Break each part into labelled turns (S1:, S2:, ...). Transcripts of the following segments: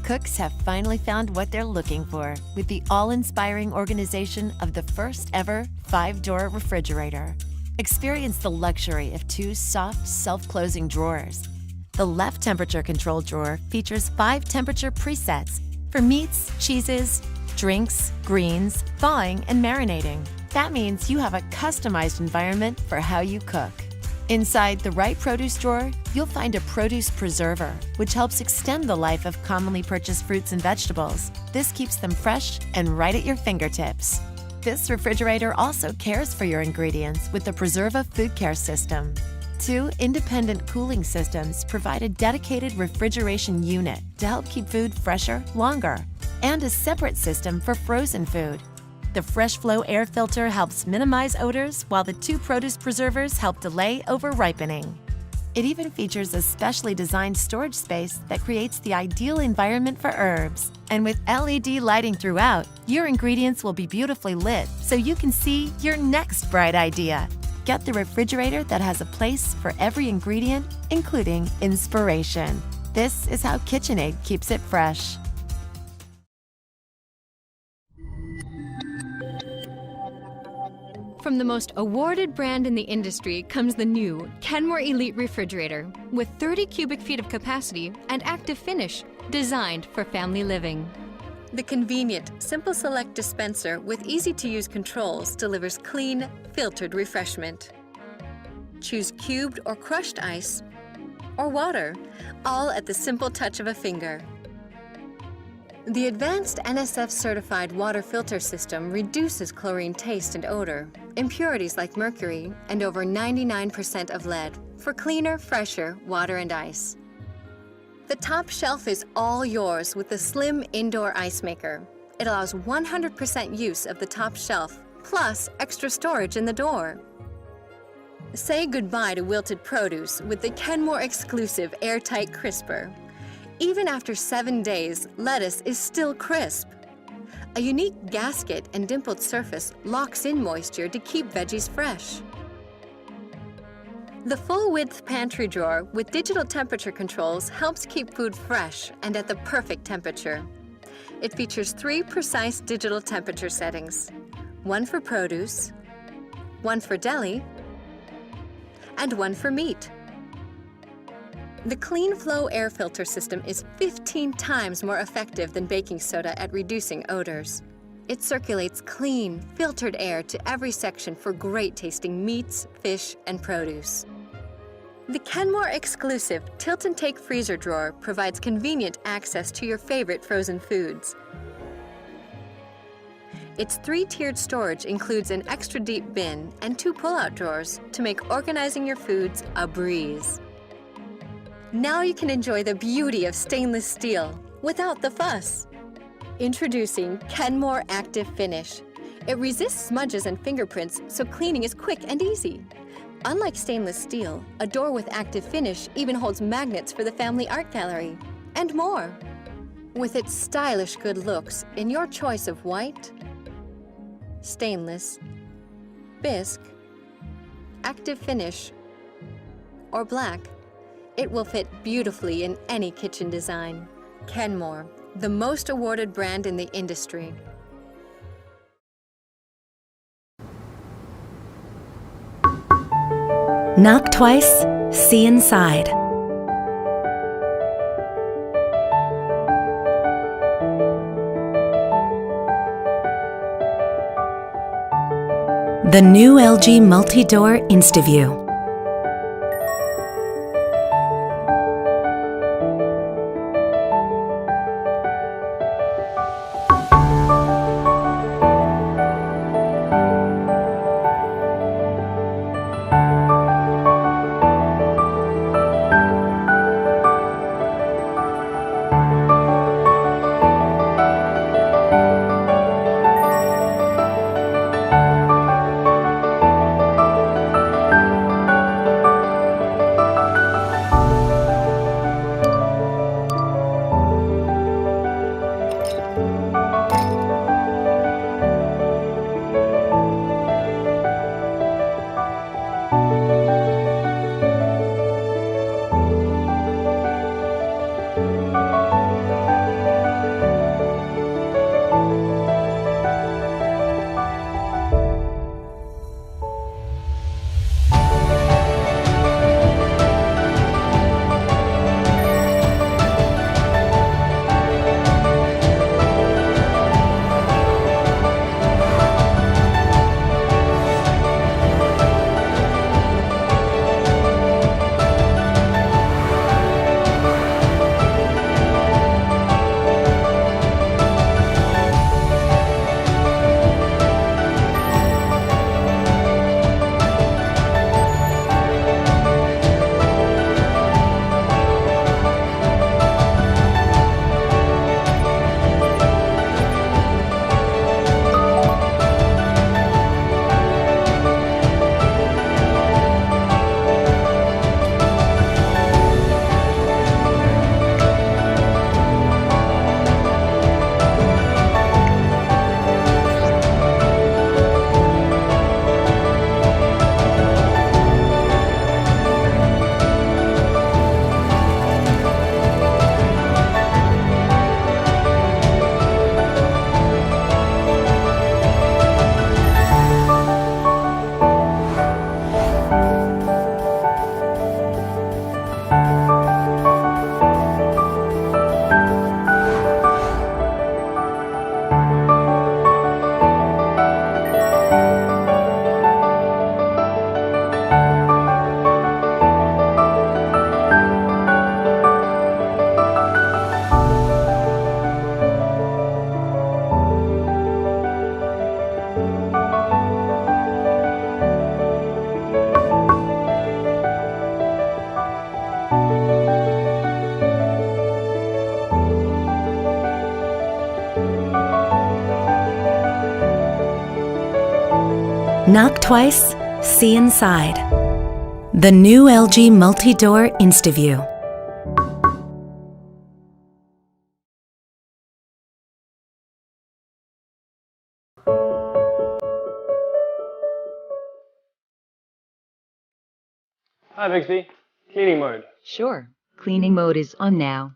S1: Cooks have finally found what they're looking for with the all-inspiring organization of the first ever 5-door refrigerator. Experience the luxury of 2 soft, self-closing drawers. The left temperature control drawer features 5 temperature presets for meats, cheeses, drinks, greens, thawing, and marinating. That means you have a customized environment for how you cook. Inside the right produce drawer, you'll find a produce preserver, which helps extend the life of commonly purchased fruits and vegetables. This keeps them fresh and right at your fingertips. This refrigerator also cares for your ingredients with the Preserva Food Care System. 2 independent cooling systems provide a dedicated refrigeration unit to help keep food fresher longer, and a separate system for frozen food. The Fresh Flow air filter helps minimize odors, while the 2 produce preservers help delay over-ripening. It even features a specially designed storage space that creates the ideal environment for herbs. And with LED lighting throughout, your ingredients will be beautifully lit so you can see your next bright idea. Get the refrigerator that has a place for every ingredient, including inspiration. This is how KitchenAid keeps it fresh.
S2: From the most awarded brand in the industry comes the new Kenmore Elite Refrigerator with 30 cubic feet of capacity and active finish, designed for family living. The convenient Simple Select dispenser with easy-to-use controls delivers clean, filtered refreshment. Choose cubed or crushed ice or water, all at the simple touch of a finger. The advanced NSF-certified water filter system reduces chlorine taste and odor, impurities like mercury, and over 99% of lead for cleaner, fresher water and ice. The top shelf is all yours with the slim indoor ice maker. It allows 100% use of the top shelf, plus extra storage in the door. Say goodbye to wilted produce with the Kenmore exclusive airtight crisper. Even after 7 days, lettuce is still crisp. A unique gasket and dimpled surface locks in moisture to keep veggies fresh. The full-width pantry drawer with digital temperature controls helps keep food fresh and at the perfect temperature. It features 3 precise digital temperature settings, 1 for produce, 1 for deli, and 1 for meat. The Clean Flow air filter system is 15 times more effective than baking soda at reducing odors. It circulates clean, filtered air to every section for great-tasting meats, fish, and produce. The Kenmore exclusive Tilt and Take freezer drawer provides convenient access to your favorite frozen foods. Its 3-tiered storage includes an extra deep bin and 2 pull-out drawers to make organizing your foods a breeze. Now you can enjoy the beauty of stainless steel without the fuss. Introducing Kenmore Active Finish. It resists smudges and fingerprints, so cleaning is quick and easy. Unlike stainless steel, a door with active finish even holds magnets for the family art gallery, and more. With its stylish good looks in your choice of white, stainless, bisque, active finish, or black, it will fit beautifully in any kitchen design. Kenmore, the most awarded brand in the industry.
S3: Knock twice, see inside. The new LG Multi-Door InstaView. Knock twice, see inside. The new LG Multi-Door InstaView.
S4: Hi Bixby, cleaning mode.
S5: Sure. Cleaning mode is on now.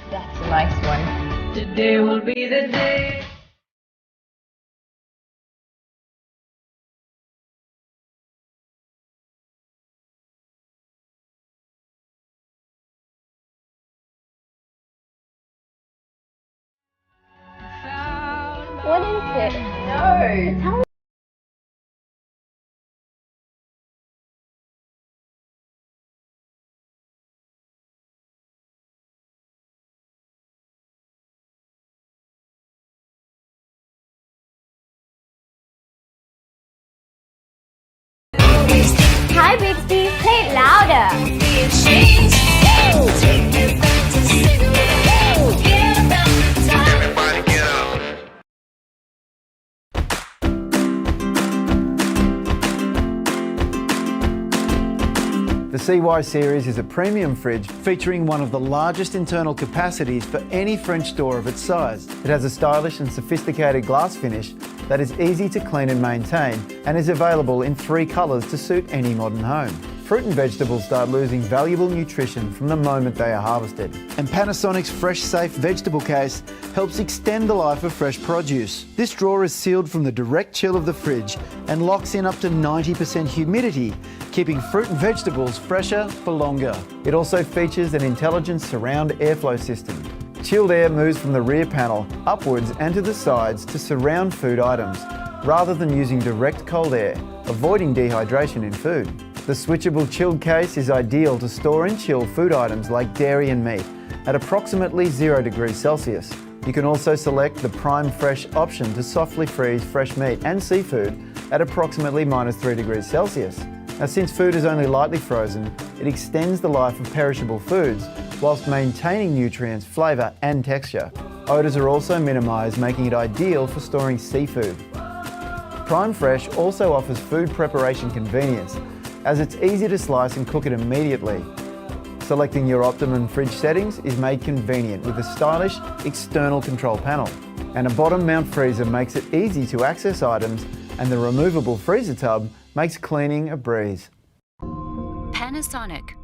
S6: That's a nice one. Today will be the day. What is it? No. Tell me. Hi Bixby, play it louder.
S7: The CY series is a premium fridge featuring one of the largest internal capacities for any French door of its size. It has a stylish and sophisticated glass finish that is easy to clean and maintain and is available in 3 colours to suit any modern home. Fruit and vegetables start losing valuable nutrition from the moment they are harvested. And Panasonic's Fresh Safe vegetable case helps extend the life of fresh produce. This drawer is sealed from the direct chill of the fridge and locks in up to 90% humidity, keeping fruit and vegetables fresher for longer. It also features an intelligent surround airflow system. Chilled air moves from the rear panel upwards and to the sides to surround food items, rather than using direct cold air, avoiding dehydration in food. The switchable chilled case is ideal to store and chill food items like dairy and meat at approximately 0 degrees Celsius. You can also select the Prime Fresh option to softly freeze fresh meat and seafood at approximately -3 degrees Celsius. Now, since food is only lightly frozen, it extends the life of perishable foods whilst maintaining nutrients, flavour and texture. Odours are also minimised, making it ideal for storing seafood. Prime Fresh also offers food preparation convenience, as it's easy to slice and cook it immediately. Selecting your optimum fridge settings is made convenient with a stylish external control panel. And a bottom mount freezer makes it easy to access items, and the removable freezer tub makes cleaning a breeze.
S8: Panasonic.